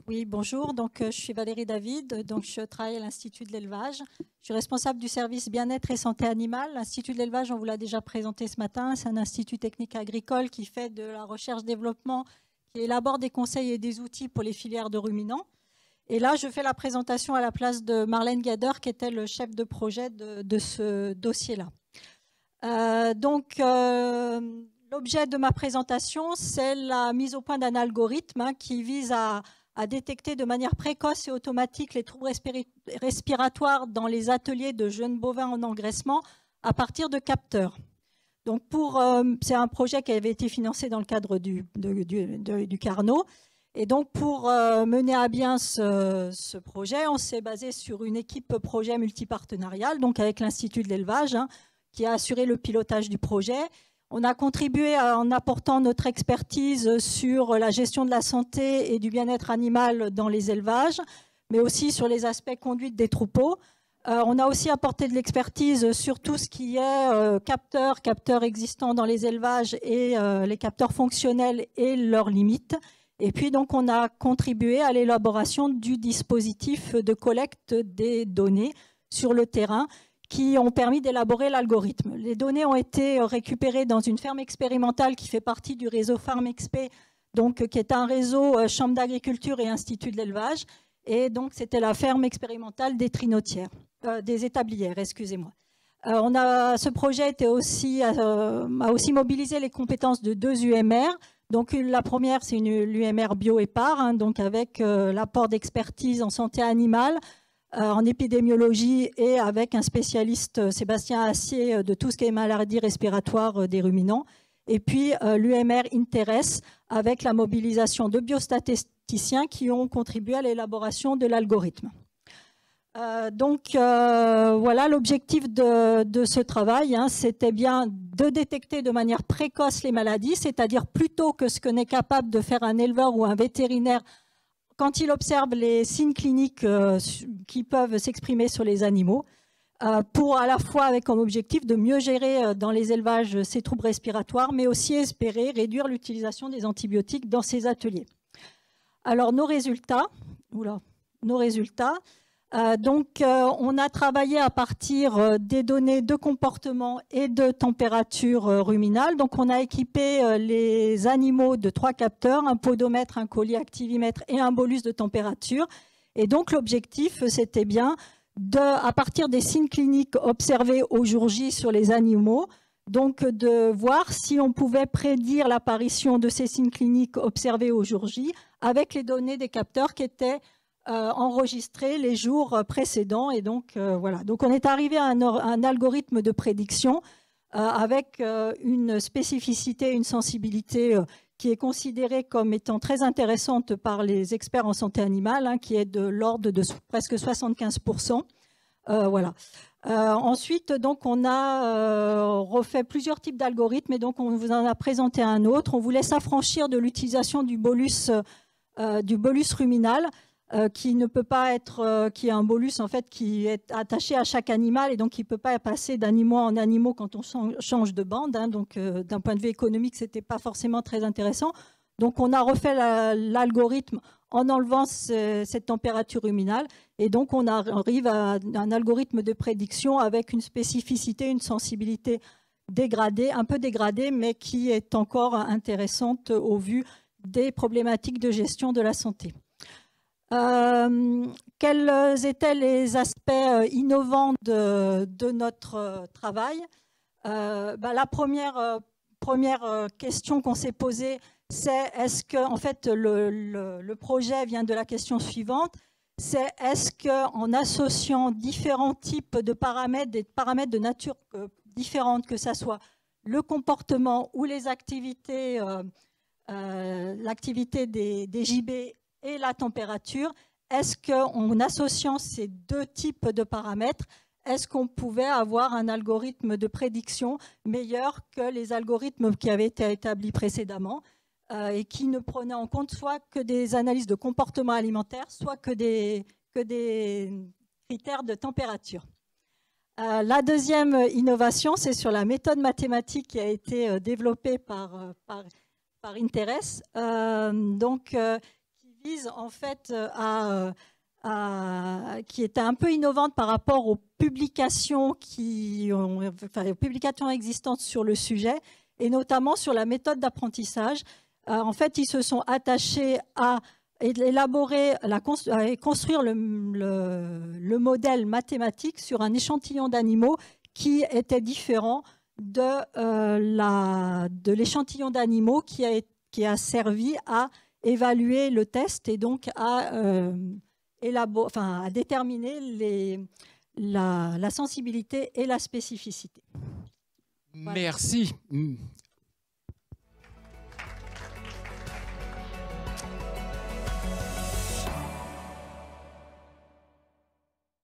Oui, bonjour. Donc, je suis Valérie David. Donc, je travaille à l'Institut de l'élevage. Je suis responsable du service bien-être et santé animale. L'Institut de l'élevage, on vous l'a déjà présenté ce matin. C'est un institut technique agricole qui fait de la recherche-développement, qui élabore des conseils et des outils pour les filières de ruminants. Et là, je fais la présentation à la place de Marlène Gader, qui était le chef de projet de ce dossier-là. L'objet de ma présentation, c'est la mise au point d'un algorithme qui vise à détecter de manière précoce et automatique les troubles respiratoires dans les ateliers de jeunes bovins en engraissement à partir de capteurs. Donc c'est un projet qui avait été financé dans le cadre du Carnot. Et donc, pour mener à bien ce projet, on s'est basé sur une équipe projet multipartenariale, donc avec l'Institut de l'élevage, qui a assuré le pilotage du projet. On a contribué en apportant notre expertise sur la gestion de la santé et du bien-être animal dans les élevages, mais aussi sur les aspects conduite des troupeaux. On a aussi apporté de l'expertise sur tout ce qui est capteurs existants dans les élevages et les capteurs fonctionnels et leurs limites. Et puis, donc, on a contribué à l'élaboration du dispositif de collecte des données sur le terrain qui ont permis d'élaborer l'algorithme. Les données ont été récupérées dans une ferme expérimentale qui fait partie du réseau FarmXP, donc, qui est un réseau Chambre d'agriculture et Institut de l'élevage. Et donc, c'était la ferme expérimentale des trinotières, des établières, excusez-moi. Ce projet a aussi mobilisé les compétences de 2 UMR. Donc, la première, c'est l'UMR BioEpar, donc avec l'apport d'expertise en santé animale, en épidémiologie et avec un spécialiste, Sébastien Assier, de tout ce qui est maladie respiratoire des ruminants. Et puis, l'UMR Interes, avec la mobilisation de biostatisticiens qui ont contribué à l'élaboration de l'algorithme. Voilà, l'objectif de ce travail, c'était bien de détecter de manière précoce les maladies, c'est-à-dire plutôt que ce que n'est capable de faire un éleveur ou un vétérinaire quand il observe les signes cliniques qui peuvent s'exprimer sur les animaux, pour à la fois avec comme objectif de mieux gérer dans les élevages ces troubles respiratoires, mais aussi espérer réduire l'utilisation des antibiotiques dans ces ateliers. Alors, nos résultats, on a travaillé à partir des données de comportement et de température ruminale. Donc, on a équipé les animaux de 3 capteurs, un podomètre, un colliactivimètre et un bolus de température. Et donc, l'objectif, c'était bien, à partir des signes cliniques observés au jour J sur les animaux, donc de voir si on pouvait prédire l'apparition de ces signes cliniques observés au jour J avec les données des capteurs qui étaient enregistrés les jours précédents. Et donc, voilà. Donc, on est arrivé à un algorithme de prédiction avec une spécificité, une sensibilité qui est considérée comme étant très intéressante par les experts en santé animale, qui est de l'ordre de presque 75%. Voilà. Ensuite, donc, on a refait plusieurs types d'algorithmes et donc on vous en a présenté un autre. On voulait s'affranchir de l'utilisation du bolus ruminal, qui ne peut pas être, qui est un bolus en fait qui est attaché à chaque animal et donc qui ne peut pas passer d'animaux en animaux quand on change de bande. Donc, d'un point de vue économique, c'était pas forcément très intéressant. Donc, on a refait l'algorithme en enlevant cette température ruminale et donc on arrive à un algorithme de prédiction avec une spécificité, une sensibilité dégradée, un peu dégradée, mais qui est encore intéressante au vu des problématiques de gestion de la santé. Quels étaient les aspects innovants de notre travail? La première question qu'on s'est posée, c'est est-ce que, en fait, le projet vient de la question suivante, c'est est-ce qu'en associant différents types de paramètres, des paramètres de nature différente, que ce soit le comportement ou les activités, l'activité des JB et la température, est-ce qu'en associant ces 2 types de paramètres, est-ce qu'on pouvait avoir un algorithme de prédiction meilleur que les algorithmes qui avaient été établis précédemment et qui ne prenaient en compte soit que des analyses de comportement alimentaire, soit que des critères de température. La deuxième innovation, c'est sur la méthode mathématique qui a été développée par Interes, qui vise en fait qui était un peu innovante par rapport aux publications aux publications existantes sur le sujet, et notamment sur la méthode d'apprentissage. En fait, ils se sont attachés à élaborer, à construire le modèle mathématique sur un échantillon d'animaux qui était différent de l'échantillon d'animaux qui a servi à évaluer le test et donc à déterminer la sensibilité et la spécificité. Voilà. Merci.